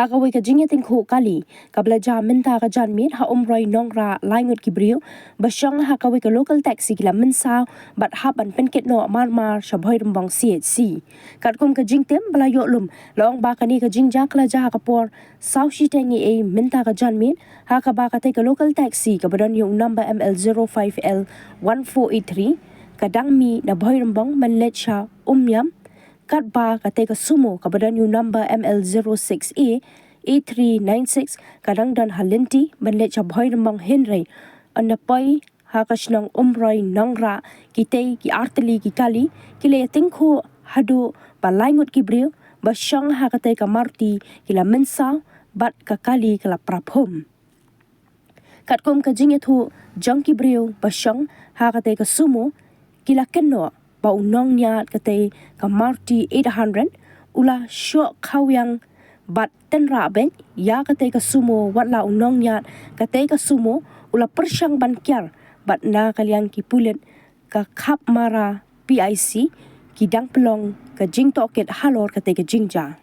haka wei ka jingjia tingkho kali ka belajar minta ka janmit ha Umroi Nongrah lai ngut kibriu basyang haka wei ka local taxi kila Mynsaw bat hap an pen Kynnoh mar shabhoi rembang CHC kat kum ka jingtem belayo lum long ba kani ka jingjia kala ja ka por South Shitengi a minta ka janmit haka ba ka te ka local taxi ka badan yung number ML05L 1483 kadang mi na bhoi rembang manlet sha umyam kat ba kate ka sumo kabadan yung number ML06A 8396 kadang dan halinti manlet sha bhoi rembang Henry anapai hakasnang Umroi Nongrah kite ki arteli ki kali kile tingkho hadu balaingut kibriu basyang hakate ka marti kila Mynsaw bat ka kali kala praphum katkom ka jinget hu jangki briu basyang hakate ka sumo kila Kynnoh ba unong niat kate ka marti 800 ula shoh khawiang bat tenra ben ya kate ka sumo watla unong niat kate ka sumo ula persyang bankyar bat na kaliang kipulet ka khap mara PIC kidang pelong ka jing toket halor kate ka jingjia